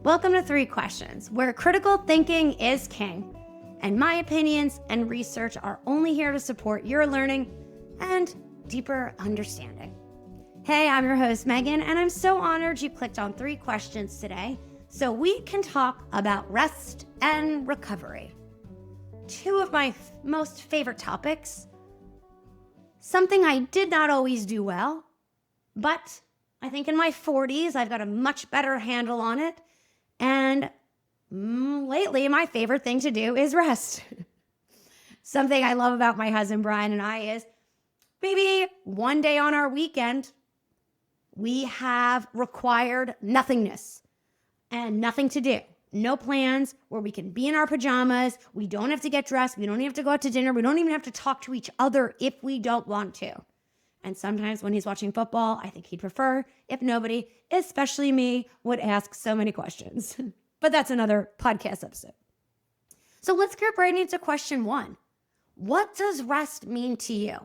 Welcome to 3 Questions, where critical thinking is king, and my opinions and research are only here to support your learning and deeper understanding. Hey, I'm your host, Meghann, and I'm so honored you clicked on 3 questions today so we can talk about rest and recovery. 2 of my most favorite topics, something I did not always do well, but I think in my 40s, I've got a much better handle on it. And lately, my favorite thing to do is rest. Something I love about my husband, Brian, and I is maybe one day on our weekend, we have required nothingness and nothing to do. No plans, where we can be in our pajamas. We don't have to get dressed. We don't even have to go out to dinner. We don't even have to talk to each other if we don't want to. And sometimes when he's watching football, I think he'd prefer if nobody, especially me, would ask so many questions. But that's another podcast episode. So let's get right into question 1. What does rest mean to you?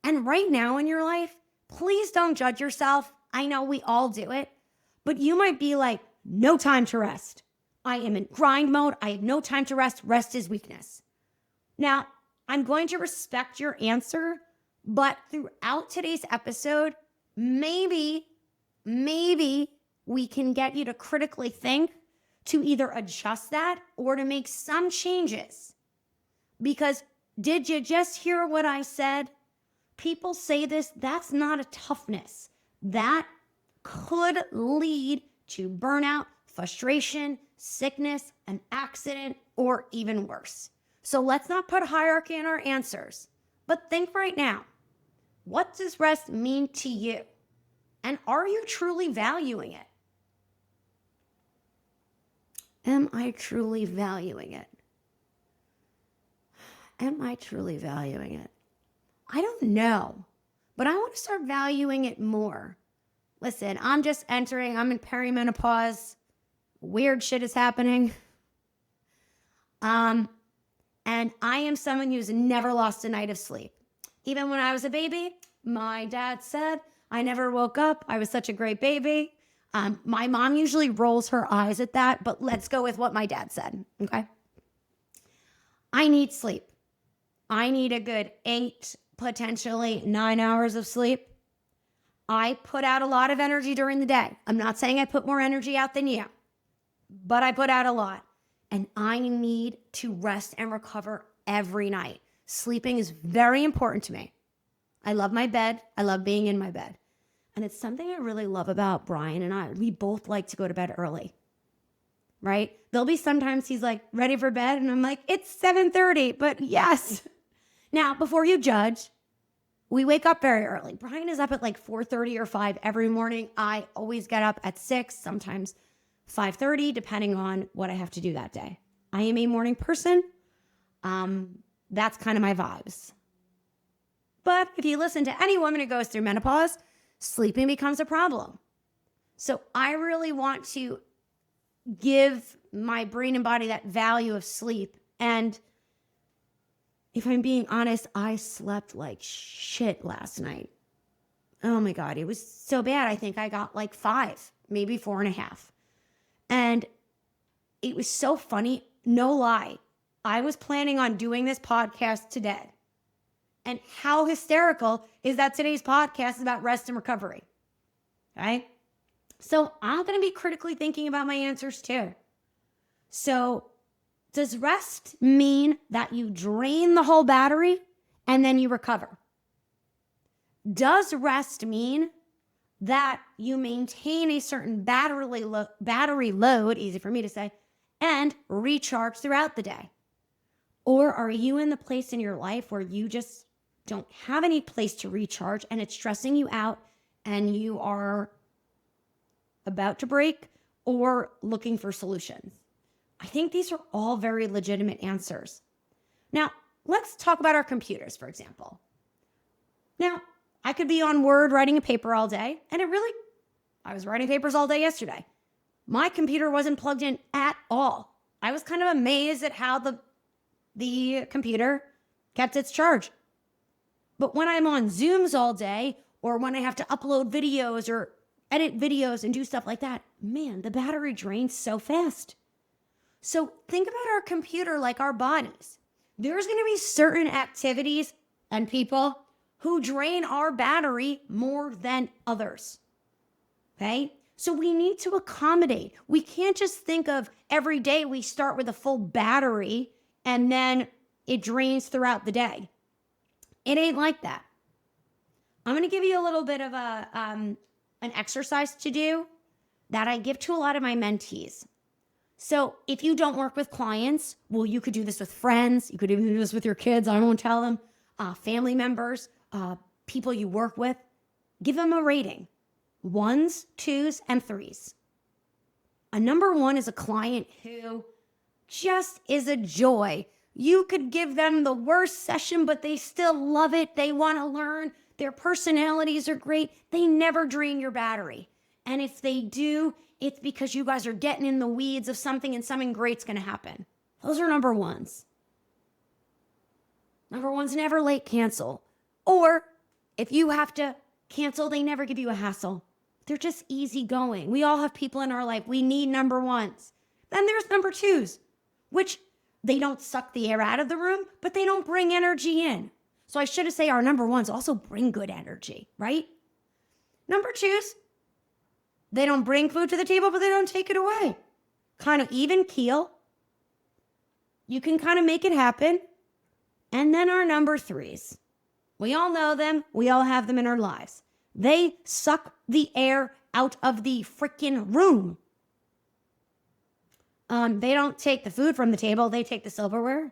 And right now in your life, please don't judge yourself. I know we all do it, but you might be like, no time to rest. I am in grind mode. I have no time to rest. Rest is weakness. Now, I'm going to respect your answer, but throughout today's episode, maybe we can get you to critically think to either adjust that or to make some changes. Because did you just hear what I said? People say this, that's not a toughness. That could lead to burnout, frustration, sickness, an accident, or even worse. So let's not put hierarchy in our answers, but think right now. What does rest mean to you? And are you truly valuing it? Am I truly valuing it? Am I truly valuing it? I don't know, but I want to start valuing it more. Listen, I'm in perimenopause. Weird shit is happening. And I am someone who's never lost a night of sleep. Even when I was a baby, my dad said I never woke up. I was such a great baby. My mom usually rolls her eyes at that, but let's go with what my dad said, okay? I need sleep. I need a good 8, potentially 9 hours of sleep. I put out a lot of energy during the day. I'm not saying I put more energy out than you, but I put out a lot. And I need to rest and recover every night. Sleeping is very important to me. I love my bed. I love being in my bed. And it's something I really love about Brian and I. We both like to go to bed early, right? There'll be sometimes he's like, ready for bed? And I'm like, it's 7:30, but yes. Now, before you judge, we wake up very early. Brian is up at like 4:30 or 5 every morning. I always get up at 6, sometimes 5:30, depending on what I have to do that day. I am a morning person. That's kind of my vibes. But if you listen to any woman who goes through menopause, sleeping becomes a problem. So I really want to give my brain and body that value of sleep. And if I'm being honest, I slept like shit last night. Oh my God, it was so bad. I think I got like 5, maybe 4.5. And it was so funny. No lie. I was planning on doing this podcast today. And how hysterical is that today's podcast is about rest and recovery, right? So I'm going to be critically thinking about my answers too. So does rest mean that you drain the whole battery and then you recover? Does rest mean that you maintain a certain battery load, easy for me to say, and recharge throughout the day? Or are you in the place in your life where you just don't have any place to recharge and it's stressing you out and you are about to break or looking for solutions? I think these are all very legitimate answers. Now, let's talk about our computers, for example. Now, I could be on Word writing a paper all day, and I was writing papers all day yesterday. My computer wasn't plugged in at all. I was kind of amazed at how the computer kept its charge. But when I'm on Zooms all day, or when I have to upload videos or edit videos and do stuff like that, man, the battery drains so fast. So think about our computer like our bodies. There's going to be certain activities and people who drain our battery more than others. Okay? So we need to accommodate. We can't just think of every day we start with a full battery and then it drains throughout the day. It ain't like that. I'm going to give you a little bit of an exercise to do that I give to a lot of my mentees. So if you don't work with clients, well, you could do this with friends. You could even do this with your kids. I won't tell them. Family members, people you work with. Give them a rating. 1s, 2s, and 3s. A number 1 is a client who just is a joy. You could give them the worst session, but they still love it. They want to learn. Their personalities are great. They never drain your battery. And if they do, it's because you guys are getting in the weeds of something and something great's going to happen. Those are number 1s. Number 1s never late cancel. Or if you have to cancel, they never give you a hassle. They're just easygoing. We all have people in our life. We need number 1s. Then there's number 2s, which they don't suck the air out of the room, but they don't bring energy in. So I should say our number 1s also bring good energy, right? Number 2s, they don't bring food to the table, but they don't take it away. Kind of even keel. You can kind of make it happen. And then our number 3s. We all know them. We all have them in our lives. They suck the air out of the freaking room. They don't take the food from the table. They take the silverware.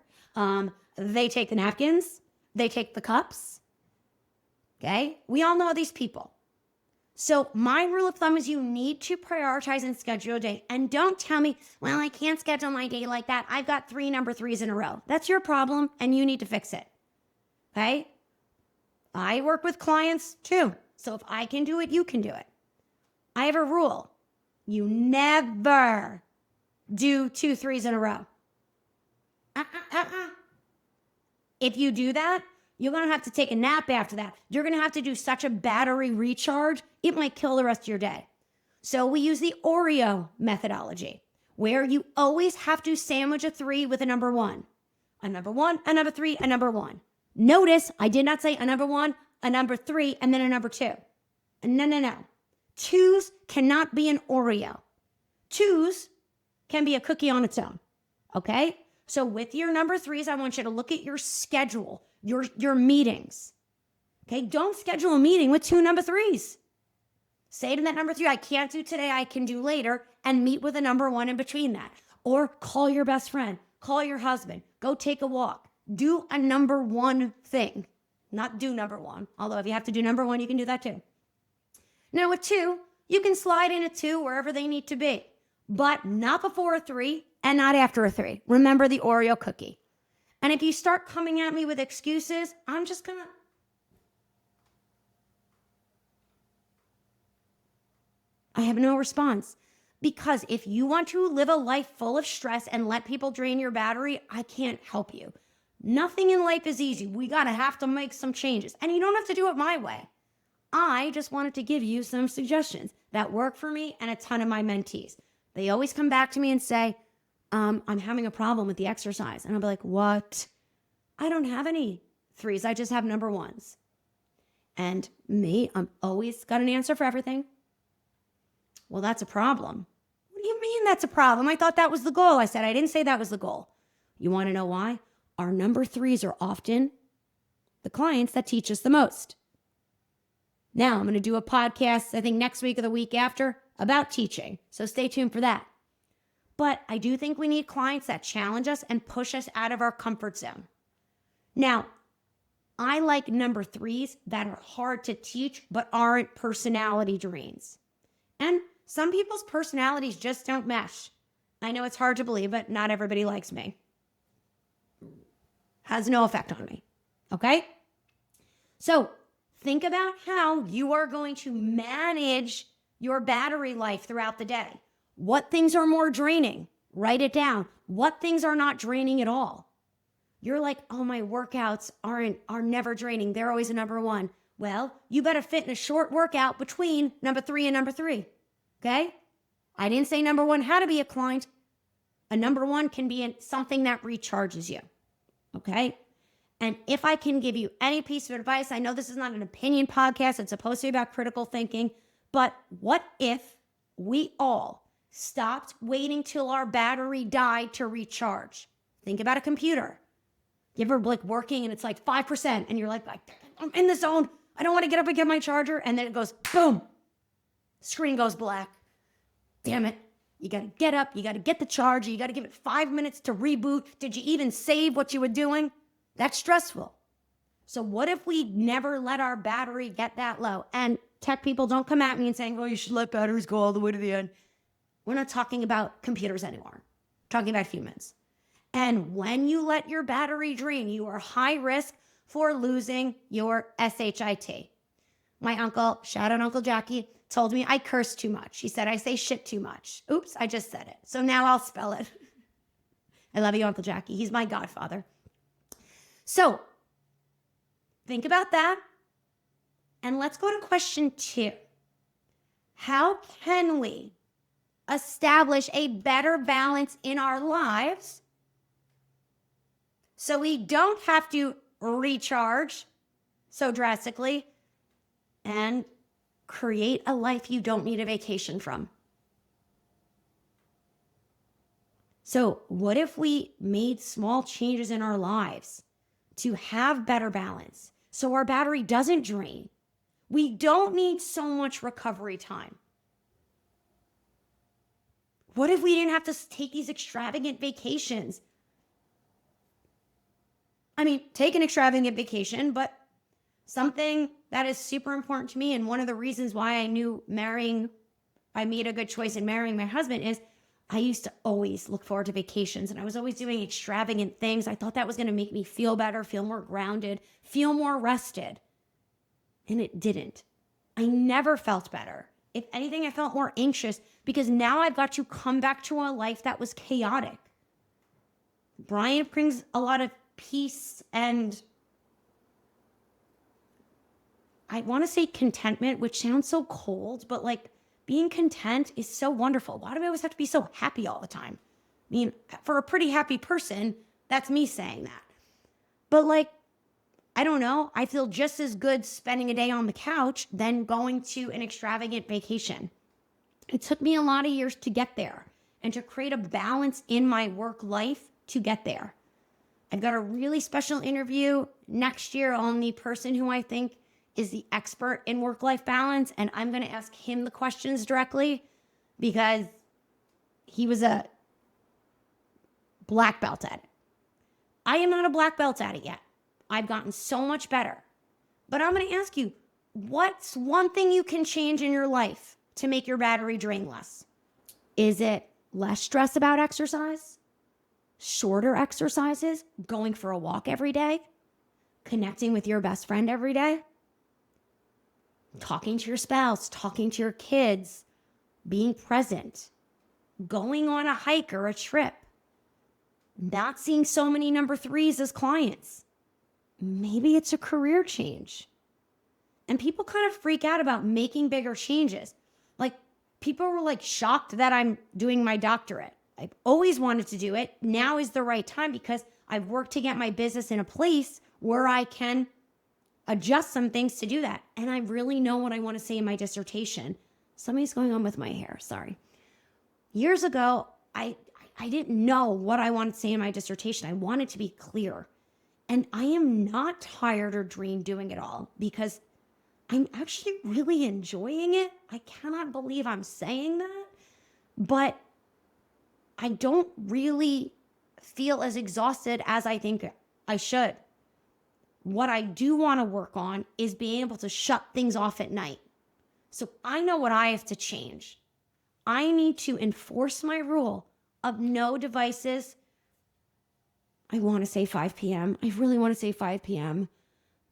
They take the napkins. They take the cups. Okay? We all know these people. So my rule of thumb is you need to prioritize and schedule your day. And don't tell me, well, I can't schedule my day like that. I've got 3 number 3s in a row. That's your problem, and you need to fix it. Okay? I work with clients too. So if I can do it, you can do it. I have a rule. You never do 2 3s in a row. If you do that, you're going to have to take a nap after that. You're going to have to do such a battery recharge, it might kill the rest of your day. So we use the Oreo methodology, where you always have to sandwich a 3 with a number 1. A number 1, a number 3, a number 1. Notice I did not say a number 1, a number 3, and then a number 2. No. 2s cannot be an Oreo. 2s can be a cookie on its own. Okay? So with your number 3s, I want you to look at your schedule, your meetings. Okay? Don't schedule a meeting with 2 number 3s. Say to that number 3, I can't do today, I can do later, and meet with a number 1 in between that. Or call your best friend, call your husband, go take a walk. Do a number 1 thing. Not do number 1. Although if you have to do number 1, you can do that too. Now with 2, you can slide in a 2 wherever they need to be. But not before a 3 and not after a 3. Remember the Oreo cookie. And if you start coming at me with excuses, I'm just going to... I have no response. Because if you want to live a life full of stress and let people drain your battery, I can't help you. Nothing in life is easy. We gotta have to make some changes. And you don't have to do it my way. I just wanted to give you some suggestions that work for me and a ton of my mentees. They always come back to me and say, I'm having a problem with the exercise. And I'll be like, what? I don't have any 3s. I just have number 1s. And me, I'm always got an answer for everything. Well, that's a problem. What do you mean that's a problem? I thought that was the goal. I said, I didn't say that was the goal. You want to know why? Our number 3s are often the clients that teach us the most. Now, I'm going to do a podcast, I think next week or the week after, about teaching. So stay tuned for that. But I do think we need clients that challenge us and push us out of our comfort zone. Now, I like number 3s that are hard to teach but aren't personality drains. And some people's personalities just don't mesh. I know it's hard to believe, but not everybody likes me. Has no effect on me. Okay? So think about how you are going to manage your battery life throughout the day. What things are more draining? Write it down. What things are not draining at all? You're like, oh, my workouts are never draining. They're always a number 1. Well, you better fit in a short workout between number 3 and number 3. Okay? I didn't say number 1 had to be a client. A number 1 can be something that recharges you. Okay? And if I can give you any piece of advice, I know this is not an opinion podcast. It's supposed to be about critical thinking. But what if we all stopped waiting till our battery died to recharge? Think about a computer. You ever like working and it's like 5% and you're like, I'm in the zone. I don't want to get up and get my charger. And then it goes, boom. Screen goes black. Damn it. You got to get up. You got to get the charger. You got to give it 5 minutes to reboot. Did you even save what you were doing? That's stressful. So what if we never let our battery get that low? And tech people, don't come at me and saying, oh, you should let batteries go all the way to the end. We're not talking about computers anymore. We're talking about humans. And when you let your battery drain, you are high risk for losing your SHIT. My uncle, shout out Uncle Jackie, told me I curse too much. He said I say shit too much. Oops, I just said it. So now I'll spell it. I love you, Uncle Jackie. He's my godfather. So think about that. And let's go to question 2. How can we establish a better balance in our lives so we don't have to recharge so drastically and create a life you don't need a vacation from? So what if we made small changes in our lives to have better balance so our battery doesn't drain? We don't need so much recovery time. What if we didn't have to take these extravagant vacations? I mean, take an extravagant vacation, but something that is super important to me, and one of the reasons why I made a good choice in marrying my husband, is I used to always look forward to vacations, and I was always doing extravagant things. I thought that was going to make me feel better, feel more grounded, feel more rested. And it didn't. I never felt better. If anything, I felt more anxious because now I've got to come back to a life that was chaotic. Brian brings a lot of peace and I want to say contentment, which sounds so cold, but like being content is so wonderful. Why do we always have to be so happy all the time? I mean, for a pretty happy person, that's me saying that. But like, I don't know, I feel just as good spending a day on the couch than going to an extravagant vacation. It took me a lot of years to get there and to create a balance in my work life to get there. I've got a really special interview next year on the person who I think is the expert in work-life balance, and I'm going to ask him the questions directly because he was a black belt at it. I am not a black belt at it yet. I've gotten so much better. But I'm going to ask you, what's one thing you can change in your life to make your battery drain less? Is it less stress about exercise? Shorter exercises? Going for a walk every day? Connecting with your best friend every day? Talking to your spouse, talking to your kids, being present, going on a hike or a trip, not seeing so many number 3s as clients. Maybe it's a career change. And people kind of freak out about making bigger changes. Like people were like shocked that I'm doing my doctorate. I've always wanted to do it. Now is the right time because I've worked to get my business in a place where I can adjust some things to do that. And I really know what I want to say in my dissertation. Something's going on with my hair, sorry. Years ago, I didn't know what I wanted to say in my dissertation. I wanted to be clear. And I am not tired or drained doing it all because I'm actually really enjoying it. I cannot believe I'm saying that, but I don't really feel as exhausted as I think I should. What I do want to work on is being able to shut things off at night. So I know what I have to change. I need to enforce my rule of no devices. I want to say 5 p.m. I really want to say 5 p.m.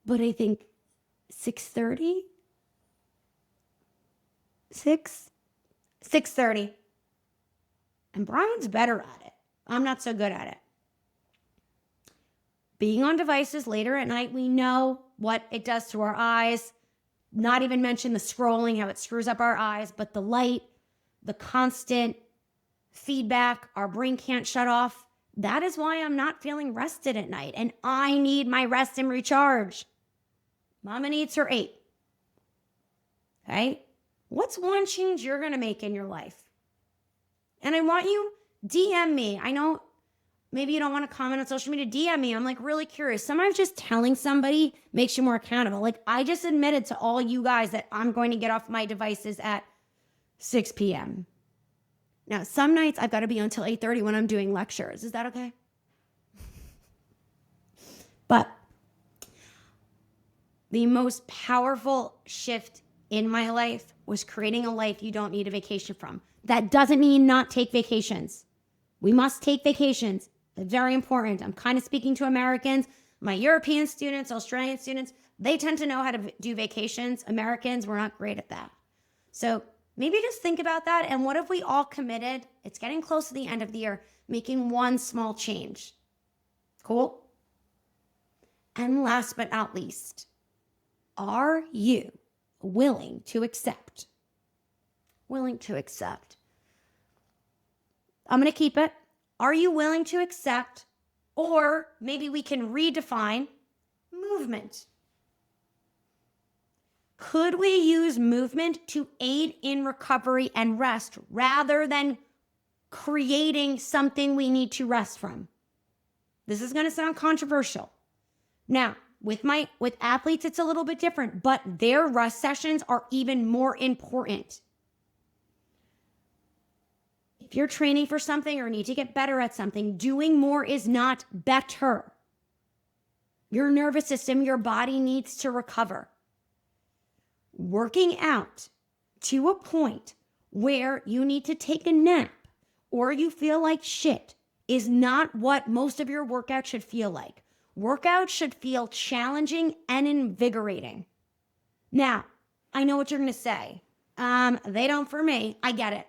But I think 6:30? 6:30. And Brian's better at it. I'm not so good at it. being on devices later at night, we know what it does to our eyes. Not even mention the scrolling, how it screws up our eyes, but the light, the constant feedback, our brain can't shut off. That is why I'm not feeling rested at night, and I need my rest and recharge. Mama needs her 8. Okay? What's one change you're going to make in your life? And I want you, DM me. I know maybe you don't want to comment on social media. DM me. I'm like really curious. Sometimes just telling somebody makes you more accountable. Like I just admitted to all you guys that I'm going to get off my devices at 6 p.m. Now, some nights I've got to be until 8:30 when I'm doing lectures. Is that okay? But the most powerful shift in my life was creating a life you don't need a vacation from. That doesn't mean not take vacations. We must take vacations. They're very important. I'm kind of speaking to Americans. My European students, Australian students, they tend to know how to do vacations. Americans, we're not great at that. So maybe just think about that. And what if we all committed? It's getting close to the end of the year, making one small change. Cool? And last but not least, are you willing to accept? Willing to accept. I'm going to keep it. Are you willing to accept? Or maybe we can redefine movement. Could we use movement to aid in recovery and rest rather than creating something we need to rest from? This is going to sound controversial. Now, with athletes, it's a little bit different, but their rest sessions are even more important. If you're training for something or need to get better at something, doing more is not better. Your nervous system, your body needs to recover. Working out to a point where you need to take a nap or you feel like shit is not what most of your workouts should feel like. Workouts should feel challenging and invigorating. Now, I know what you're going to say. They don't for me. I get it.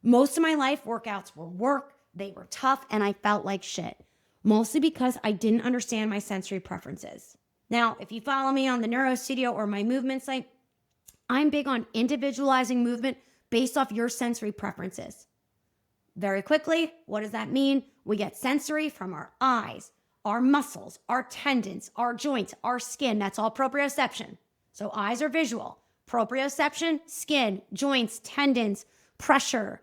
Most of my life, workouts were work. They were tough, and I felt like shit. Mostly because I didn't understand my sensory preferences. Now, if you follow me on the Neuro Studio or my movement site, I'm big on individualizing movement based off your sensory preferences. Very quickly, what does that mean? We get sensory from our eyes, our muscles, our tendons, our joints, our skin. That's all proprioception. So eyes are visual. Proprioception, skin, joints, tendons, pressure,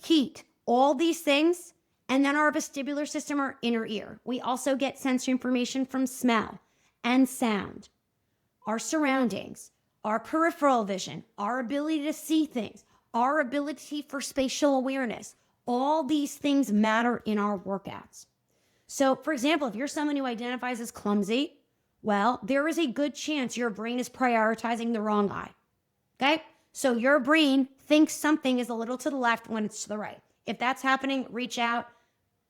heat, all these things. And then our vestibular system, our inner ear. We also get sensory information from smell and sound, our surroundings, our peripheral vision, our ability to see things, our ability for spatial awareness. All these things matter in our workouts. So, for example, if you're someone who identifies as clumsy, well, there is a good chance your brain is prioritizing the wrong eye. Okay? So your brain thinks something is a little to the left when it's to the right. If that's happening, reach out.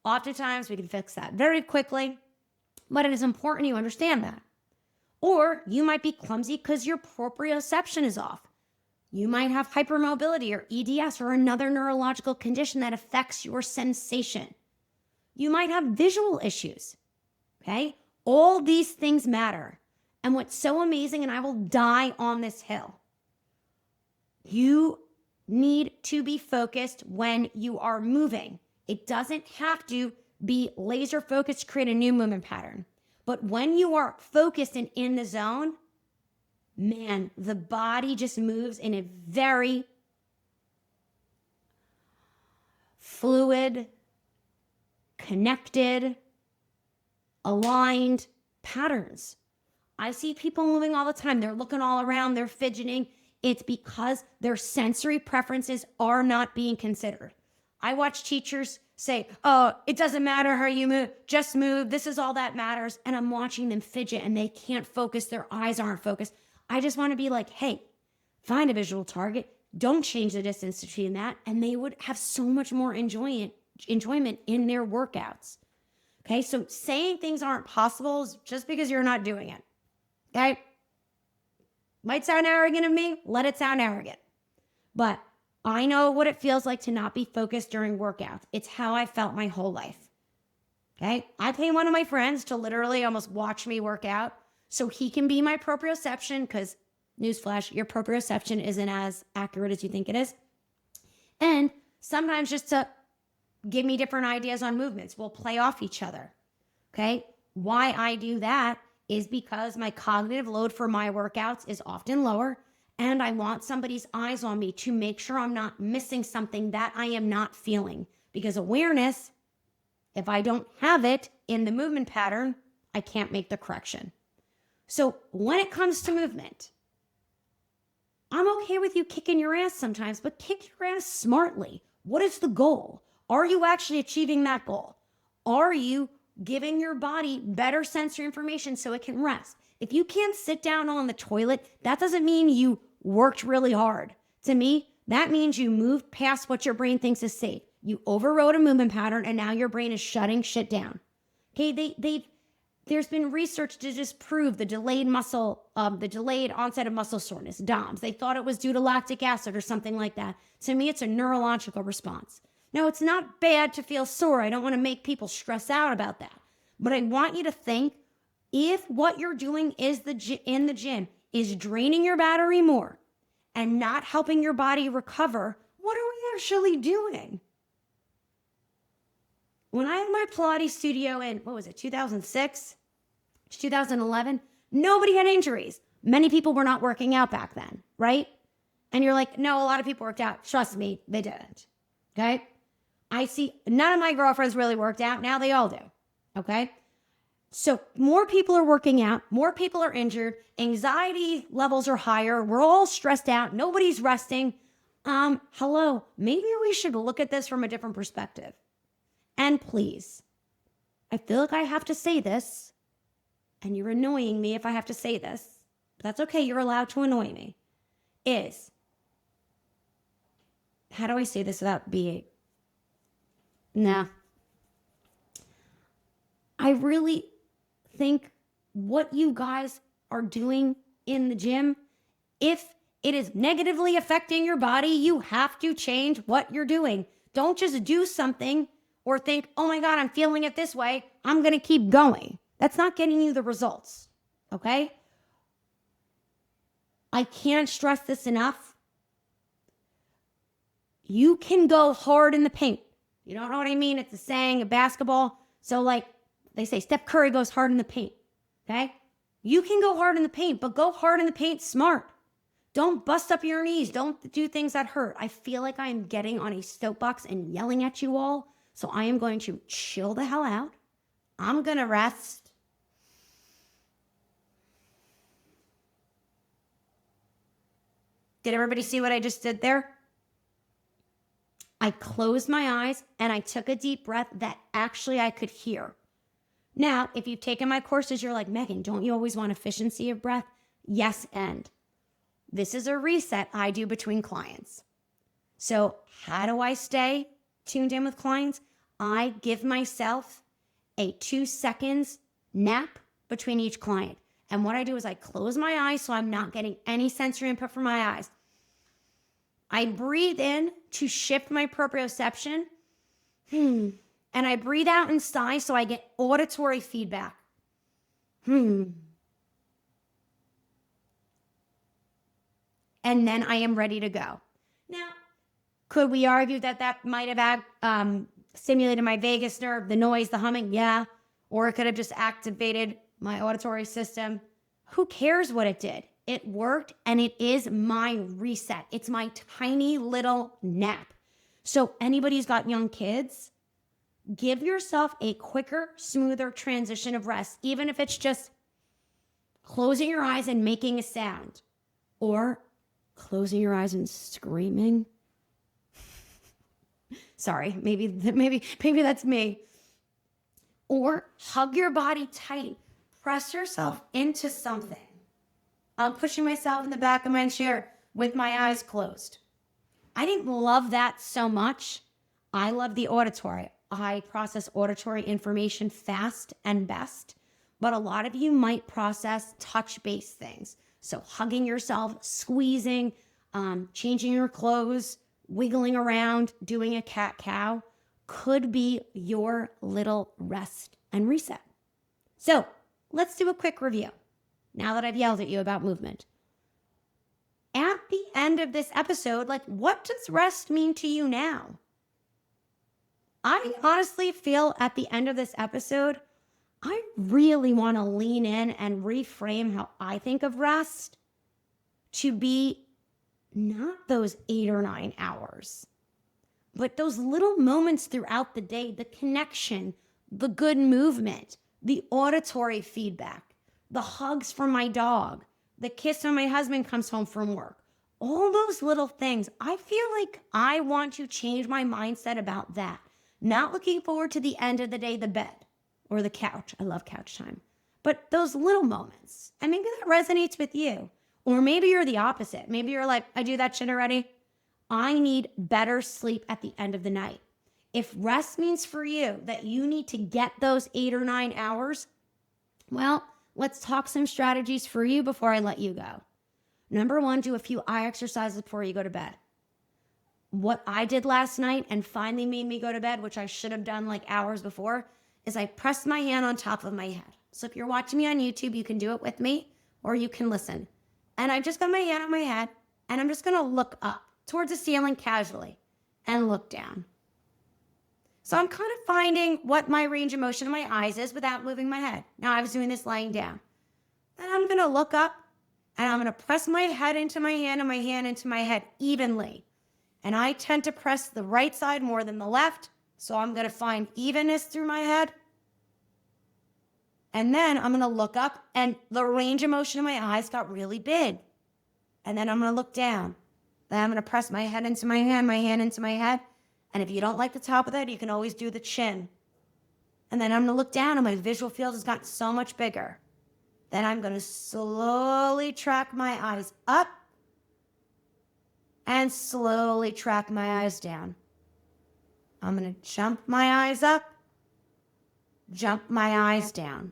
Oftentimes, we can fix that very quickly, but it is important you understand that. Or you might be clumsy because your proprioception is off. You might have hypermobility or EDS or another neurological condition that affects your sensation. You might have visual issues, okay? All these things matter. And what's so amazing, and I will die on this hill, you need to be focused when you are moving. It doesn't have to be laser focused to create a new movement pattern. But when you are focused and in the zone, man, the body just moves in a very fluid, connected, aligned patterns. I see people moving all the time. They're looking all around, they're fidgeting. It's because their sensory preferences are not being considered. I watch teachers say, oh, it doesn't matter how you move, just move. This is all that matters. And I'm watching them fidget and they can't focus. Their eyes aren't focused. I just want to be like, hey, find a visual target. Don't change the distance between that. And they would have so much more enjoyment in their workouts. Okay, so saying things aren't possible is just because you're not doing it. Okay? Might sound arrogant of me. Let it sound arrogant. But I know what it feels like to not be focused during workouts. It's how I felt my whole life. Okay. I pay one of my friends to literally almost watch me work out so he can be my proprioception, because newsflash, your proprioception isn't as accurate as you think it is. And sometimes just to give me different ideas on movements. We'll play off each other. Okay. Why I do that is because my cognitive load for my workouts is often lower, and I want somebody's eyes on me to make sure I'm not missing something that I am not feeling. Because awareness, if I don't have it in the movement pattern, I can't make the correction. So when it comes to movement, I'm okay with you kicking your ass sometimes, but kick your ass smartly. What is the goal? Are you actually achieving that goal? Are you giving your body better sensory information so it can rest? If you can't sit down on the toilet, that doesn't mean you worked really hard. To me, that means you moved past what your brain thinks is safe. You overrode a movement pattern, and now your brain is shutting shit down. Okay, there's been research to disprove the delayed onset of muscle soreness, DOMS. They thought it was due to lactic acid or something like that. To me, it's a neurological response. Now, it's not bad to feel sore. I don't want to make people stress out about that. But I want you to think, if what you're doing is in the gym is draining your battery more and not helping your body recover, what are we actually doing? When I had my Pilates studio in, 2006, 2011, nobody had injuries. Many people were not working out back then, right? And you're like, no, a lot of people worked out. Trust me, they didn't, okay? I see none of my girlfriends really worked out. Now they all do, okay? So more people are working out. More people are injured. Anxiety levels are higher. We're all stressed out. Nobody's resting. Hello, maybe we should look at this from a different perspective. And please, I feel like I have to say this, and you're annoying me if I have to say this, but that's okay. You're allowed to annoy me. How do I say this without being? Nah. I really think what you guys are doing in the gym, if it is negatively affecting your body, you have to change what you're doing. Don't just do something or think, oh my God, I'm feeling it this way, I'm going to keep going. That's not getting you the results, okay? I can't stress this enough. You can go hard in the paint. You don't know what I mean? It's a saying of basketball. So like they say, Steph Curry goes hard in the paint, okay? You can go hard in the paint, but go hard in the paint smart. Don't bust up your knees. Don't do things that hurt. I feel like I am getting on a soapbox and yelling at you all. So I am going to chill the hell out. I'm going to rest. Did everybody see what I just did there? I closed my eyes and I took a deep breath that actually I could hear. Now, if you've taken my courses, you're like, Meghann, don't you always want efficiency of breath? Yes, and this is a reset I do between clients. So how do I stay tuned in with clients? I give myself a 2 seconds nap between each client. And what I do is I close my eyes so I'm not getting any sensory input from my eyes. I breathe in to shift my proprioception. And I breathe out and sigh so I get auditory feedback. And then I am ready to go. Now, could we argue that might have stimulated my vagus nerve, the noise, the humming? Yeah. Or it could have just activated my auditory system. Who cares what it did? It worked, and it is my reset. It's my tiny little nap. So anybody who's got young kids, give yourself a quicker, smoother transition of rest, even if it's just closing your eyes and making a sound, or closing your eyes and screaming. Sorry, maybe that's me. Or hug your body tight. Press yourself into something. I'm pushing myself in the back of my chair with my eyes closed. I didn't love that so much. I love the auditory. I process auditory information fast and best, but a lot of you might process touch-based things. So hugging yourself, squeezing, changing your clothes, wiggling around, doing a cat-cow. could be your little rest and reset. So let's do a quick review now that I've yelled at you about movement. At the end of this episode, what does rest mean to you now? I honestly feel at the end of this episode, I really want to lean in and reframe how I think of rest to be not those 8 or 9 hours, but those little moments throughout the day, the connection, the good movement, the auditory feedback, the hugs from my dog, the kiss when my husband comes home from work, all those little things. I feel like I want to change my mindset about that. Not looking forward to the end of the day, the bed or the couch. I love couch time. But those little moments, and maybe that resonates with you. Or maybe you're the opposite. Maybe you're like, I do that shit already. I need better sleep at the end of the night. If rest means for you that you need to get those 8 or 9 hours, well, let's talk some strategies for you before I let you go. Number 1, do a few eye exercises before you go to bed. What I did last night and finally made me go to bed, which I should have done hours before, is I pressed my hand on top of my head. So if you're watching me on YouTube, you can do it with me or you can listen. And I just got my hand on my head and I'm just going to look up towards the ceiling casually and look down. So I'm kind of finding what my range of motion of my eyes is without moving my head. Now I was doing this lying down. Then I'm going to look up and I'm going to press my head into my hand and my hand into my head evenly. And I tend to press the right side more than the left. So I'm going to find evenness through my head. And then I'm going to look up and the range of motion of my eyes got really big. And then I'm going to look down. Then I'm going to press my head into my hand into my head. And if you don't like the top of that, you can always do the chin. And then I'm going to look down and my visual field has gotten so much bigger. Then I'm going to slowly track my eyes up and slowly track my eyes down. I'm going to jump my eyes up, jump my eyes down.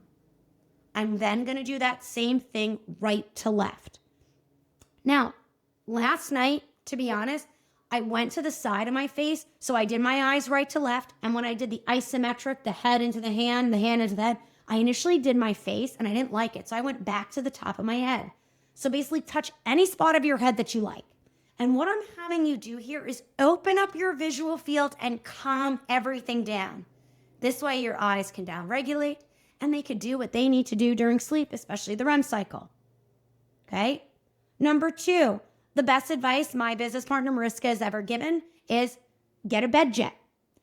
I'm then going to do that same thing right to left. Now, last night, to be honest, I went to the side of my face, so I did my eyes right to left, and when I did the isometric, the head into the hand into the head, I initially did my face, and I didn't like it, so I went back to the top of my head. So basically, touch any spot of your head that you like. And what I'm having you do here is open up your visual field and calm everything down. This way your eyes can downregulate and they can do what they need to do during sleep, especially the REM cycle. Okay? Number 2, the best advice my business partner Mariska has ever given is get a bed jet.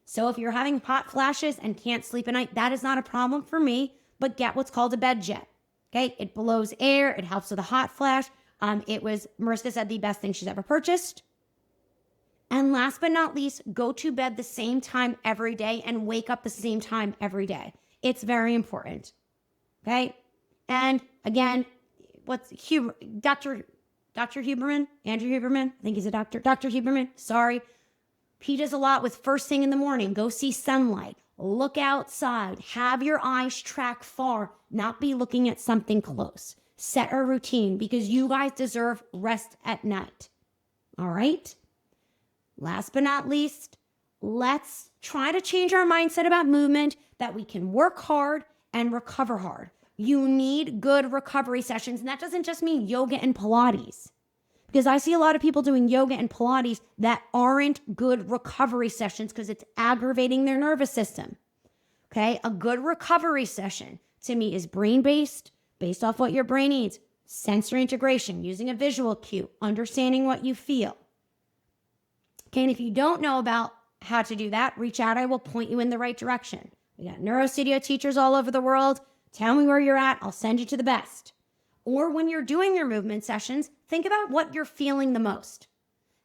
So if you're having hot flashes and can't sleep at night, that is not a problem for me, but get what's called a bed jet. Okay? It blows air. It helps with a hot flash. Mariska said the best thing she's ever purchased. And last but not least, go to bed the same time every day and wake up the same time every day. It's very important. Okay? And again, Dr. Huberman, Andrew Huberman, I think he's a doctor. Dr. Huberman, sorry. He does a lot with first thing in the morning. Go see sunlight. Look outside. Have your eyes track far, not be looking at something close. Set a routine because you guys deserve rest at night. All right? Last but not least, let's try to change our mindset about movement that we can work hard and recover hard. You need good recovery sessions, and that doesn't just mean yoga and Pilates. Because I see a lot of people doing yoga and Pilates that aren't good recovery sessions because it's aggravating their nervous system. Okay? A good recovery session to me is brain-based, based off what your brain needs, sensory integration, using a visual cue, understanding what you feel. Okay, and if you don't know about how to do that, reach out. I will point you in the right direction. We got NeuroStudio teachers all over the world. Tell me where you're at. I'll send you to the best. Or when you're doing your movement sessions, think about what you're feeling the most.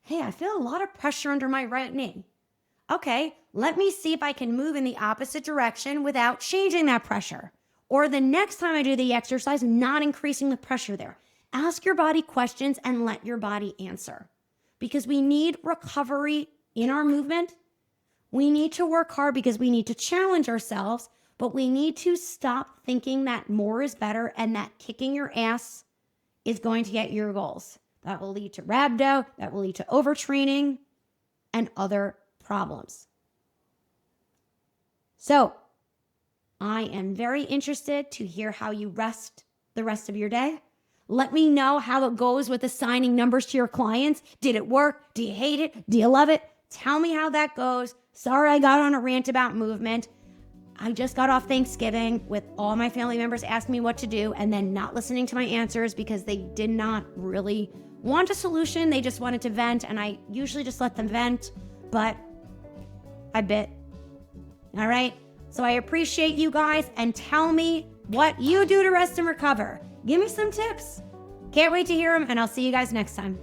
Hey, I feel a lot of pressure under my right knee. Okay, let me see if I can move in the opposite direction without changing that pressure. Or the next time I do the exercise, not increasing the pressure there. Ask your body questions and let your body answer. Because we need recovery in our movement. We need to work hard because we need to challenge ourselves, but we need to stop thinking that more is better and that kicking your ass is going to get your goals. That will lead to rhabdo, that will lead to overtraining and other problems. So I am very interested to hear how you rest the rest of your day. Let me know how it goes with assigning numbers to your clients. Did it work? Do you hate it? Do you love it? Tell me how that goes. Sorry I got on a rant about movement. I just got off Thanksgiving with all my family members asking me what to do and then not listening to my answers because they did not really want a solution. They just wanted to vent, and I usually just let them vent, but I bit. All right? So I appreciate you guys, and tell me what you do to rest and recover. Give me some tips. Can't wait to hear them, and I'll see you guys next time.